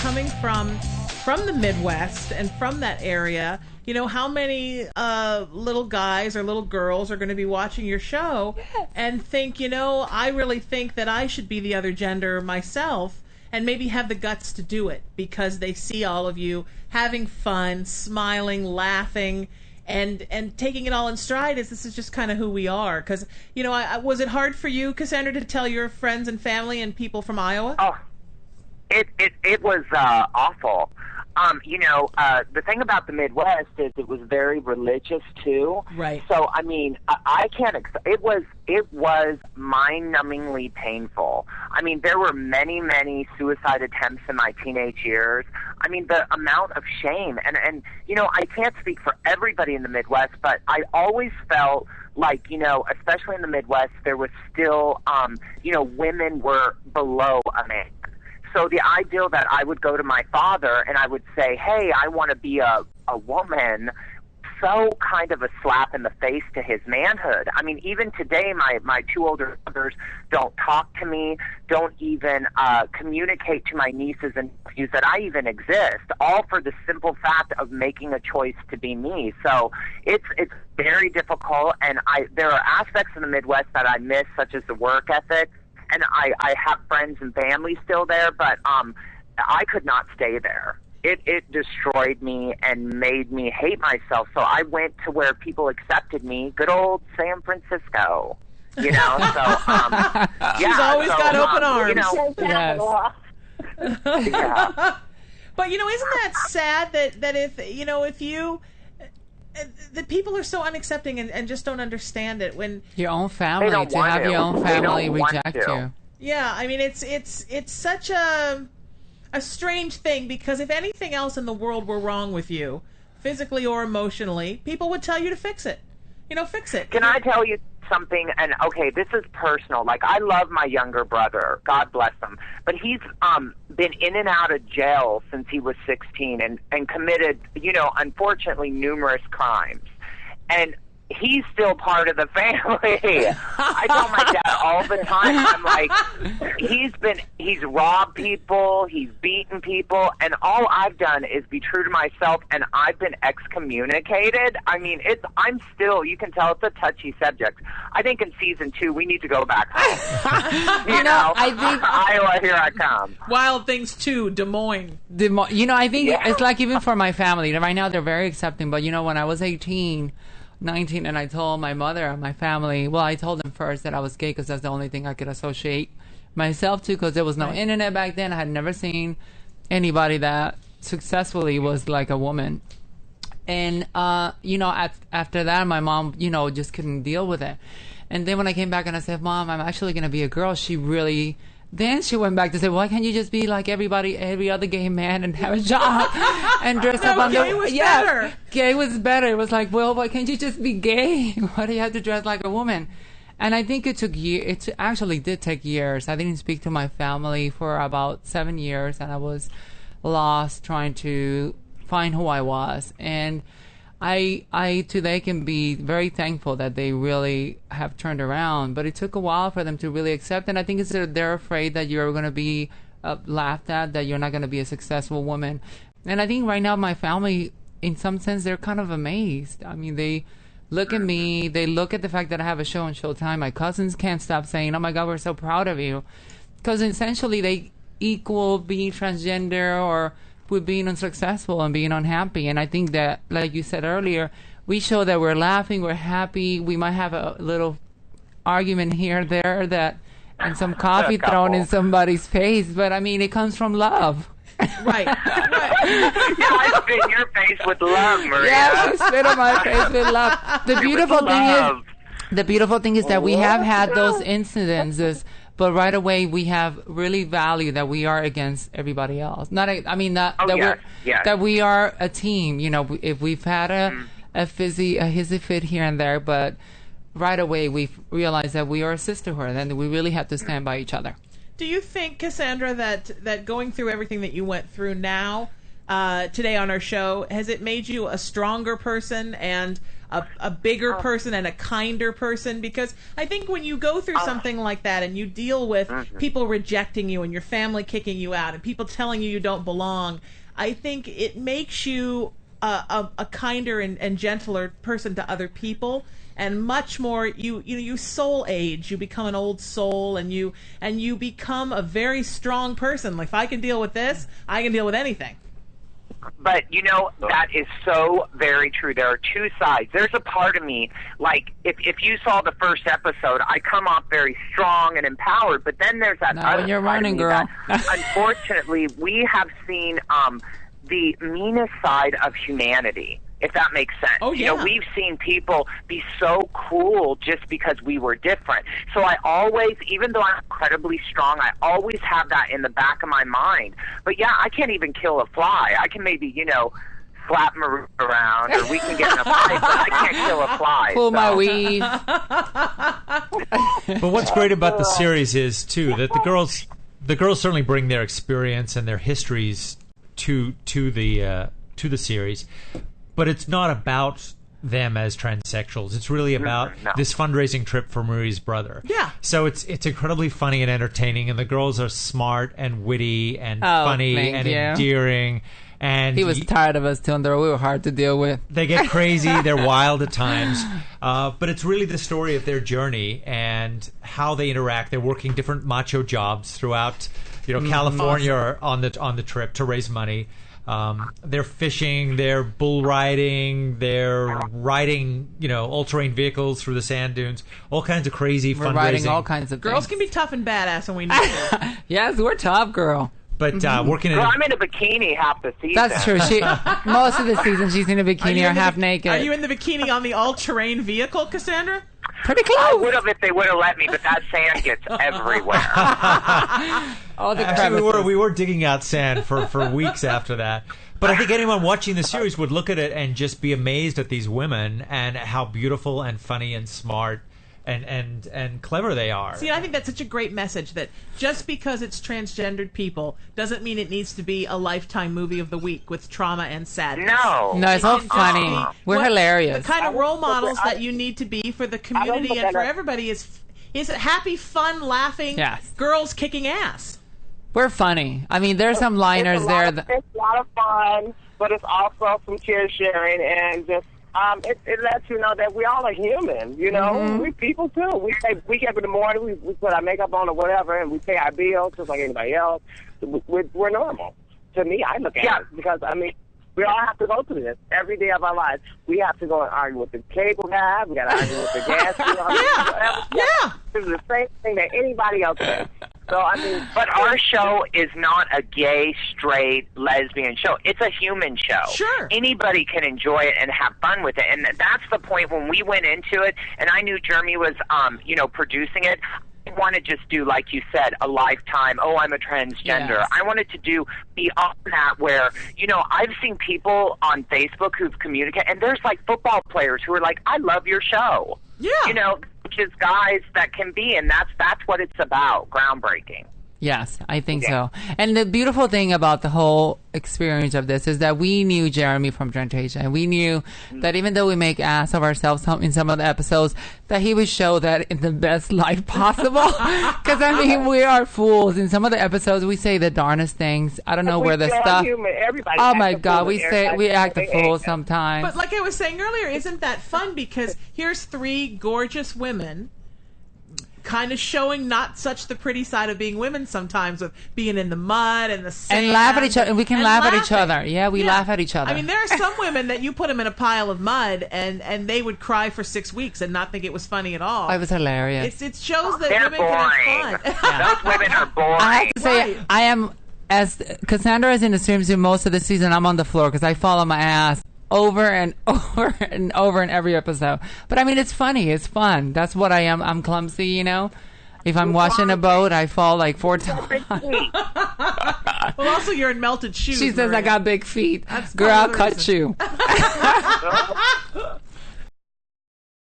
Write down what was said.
coming from the Midwest and from that area, you know, how many little guys or little girls are going to be watching your show and think, you know, I really think that I should be the other gender myself, and maybe have the guts to do it because they see all of you having fun, smiling, laughing, and taking it all in stride as this is just kind of who we are. Because, you know, was it hard for you, Cassandra, to tell your friends and family and people from Iowa? Oh, it was awful. You know, the thing about the Midwest is it was very religious too. Right. So I mean, I can't. It was mind-numbingly painful. I mean, there were many suicide attempts in my teenage years. I mean, the amount of shame and you know, I can't speak for everybody in the Midwest, but I always felt like, you know, especially in the Midwest, there was still, you know, women were below a man. So the ideal that I would go to my father and I would say, hey, I want to be a woman, so kind of a slap in the face to his manhood. I mean, even today, my two older brothers don't talk to me, don't even communicate to my nieces and nephews that I even exist, all for the simple fact of making a choice to be me. So it's very difficult, and there are aspects of the Midwest that I miss, such as the work ethic. And I have friends and family still there, but I could not stay there. It destroyed me and made me hate myself. So I went to where people accepted me, good old San Francisco. You know, so yeah. She's always got open arms. You know, Yes. yeah. But, you know, isn't that sad that if you the people are so unaccepting and just don't understand it when Your own family, They don't to want have to. your own They family don't want reject to. you. yeah, I mean it's such a strange thing, because if anything else in the world were wrong with you, physically or emotionally, people would tell you to fix it. You know, fix it. Can I tell you something? And okay, this is personal. Like, I love my younger brother. God bless him. But he's been in and out of jail since he was 16 and committed, you know, unfortunately, numerous crimes. And he's still part of the family. I tell my dad all the time, I'm like, he's robbed people, he's beaten people, and all I've done is be true to myself, and I've been excommunicated. I mean, I'm still, you can tell it's a touchy subject. I think in season 2, we need to go back home. you know, I think Iowa, here I come. Wild Things 2, Des Moines. you know, I think Yeah. it's like, even for my family, right now they're very accepting, but you know, when I was 18, 19, and I told my mother and my family, well, I told them first that I was gay because that's the only thing I could associate myself to, because there was no internet back then. I had never seen anybody that successfully was like a woman. And, you know, after that, my mom, you know, just couldn't deal with it. And then when I came back and I said, Mom, I'm actually going to be a girl, then she went back to say, why can't you just be like every other gay man and have a job and dress up on gay was better. Gay was better. It was like, well, why can't you just be gay? Why do you have to dress like a woman? And I think it took years. It actually did take years. I didn't speak to my family for about 7 years, and I was lost trying to find who I was. And I today can be very thankful that they really have turned around, but it took a while for them to really accept. And I think it's that they're afraid that you're going to be laughed at, that you're not going to be a successful woman. And I think right now my family, in some sense, they're kind of amazed. I mean, they look at me, they look at the fact that I have a show on Showtime. My cousins can't stop saying, oh my God, we're so proud of you. Because essentially they equal being transgender or with being unsuccessful and being unhappy. And I think that, like you said earlier, we show that we're laughing, we're happy. We might have a little argument here or there, and some coffee thrown in somebody's face, but I mean, it comes from love. Right. Yeah, I spit in your face with love, Maria. Yes, I spit on my face with love. The beautiful thing is that we have had those incidences, but right away we have really valued that we are against everybody else. That we are a team. You know, if we've had a hissy fit here and there, but right away we've realized that we are a sisterhood and we really have to stand by each other. Do you think, Cassandra, that going through everything that you went through now, today on our show, has it made you a stronger person? And a bigger person and a kinder person, because I think when you go through something like that and you deal with people rejecting you and your family kicking you out and people telling you don't belong, I think it makes you a kinder and gentler person to other people, and much more you soul age. You become an old soul, and you become a very strong person. Like, if I can deal with this, I can deal with anything. But, that is so very true. There are two sides. There's a part of me, like, if you saw the first episode, I come off very strong and empowered, but then there's that other when you're side running, of me girl. that, unfortunately, we have seen the meanest side of humanity, if that makes sense. Oh, yeah. We've seen people be so cruel just because we were different. So I always, even though I'm incredibly strong, I always have that in the back of my mind. But yeah, I can't even kill a fly. I can maybe, slap him around, or we can get in a fight, but I can't kill a fly. Pull my weave. But what's great about the series is, too, that the girls certainly bring their experience and their histories to the series. But it's not about them as transsexuals. It's really about this fundraising trip for Marie's brother. Yeah. So it's incredibly funny and entertaining, and the girls are smart and witty and funny and endearing. And he was tired of us, too, we were hard to deal with. They get crazy. They're wild at times. But it's really the story of their journey and how they interact. They're working different macho jobs throughout, California on the trip to raise money. They're fishing, they're bull riding, they're riding, all-terrain vehicles through the sand dunes, all kinds of crazy fundraising. We're riding all kinds of Girls things. can be tough and badass, and we know it. Yes, we're tough, girl. But working in... Well, I'm in a bikini half the season. That's true. Most of the season she's in a bikini or half naked. Are you in the bikini on the all-terrain vehicle, Cassandra? Pretty close. I would have if they would have let me, but that sand gets everywhere. All the Actually, we were digging out sand for weeks after that. But I think anyone watching the series would look at it and just be amazed at these women and how beautiful and funny and smart and clever they are. See, I think that's such a great message, that just because it's transgendered people doesn't mean it needs to be a Lifetime movie of the week with trauma and sadness. No, it's all funny. We're hilarious. The kind of role models that you need to be for the community and for everybody is happy, fun, laughing girls kicking ass. We're funny. I mean, there's some liners there. It's a lot of fun, but it's also some tear sharing, and just it lets you know that we all are human. We're people too. We get up in the morning, we put our makeup on or whatever, and we pay our bills just like anybody else. We're normal. To me, I look at it because we all have to go through this every day of our lives. We have to go and argue with the cable guy. We got to argue with the gas bill. Yeah. This is the same thing that anybody else does. So, but our show is not a gay, straight, lesbian show. It's a human show. Sure. Anybody can enjoy it and have fun with it. And that's the point when we went into it, and I knew Jeremy was, producing it. I want to just do, like you said, a Lifetime, I'm a transgender. Yes. I wanted to do beyond that where, I've seen people on Facebook who've communicated, and there's like football players who are like, I love your show. Yeah. Just guys that can be, and that's what it's about. Groundbreaking. Yes, I think so. And the beautiful thing about the whole experience of this is that we knew Jeremy from Temptation, and we knew that even though we make ass of ourselves in some of the episodes, that he would show that in the best light possible. Because, we are fools. In some of the episodes, we say the darnest things. I don't know where the stuff... Oh, my God. We act a fool sometimes. But like I was saying earlier, isn't that fun? Because here's three gorgeous women kind of showing not such the pretty side of being women sometimes, with being in the mud and the sand. And laugh at each other. And we can laugh at each other. Yeah, we laugh at each other. I mean, there are some women that you put them in a pile of mud and they would cry for 6 weeks and not think it was funny at all. It was hilarious. It shows that They're women boring. can have fun. Those women are boring. I have to say, I am, as Cassandra is in the swimsuit most of the season, I'm on the floor because I fall on my ass over and over and over in every episode. But it's funny. It's fun. That's what I am. I'm clumsy, If I'm washing a boat, I fall like 4 times. Well, also you're in melted shoes. She says Maria. I got big feet. That's Girl, I'll cut you.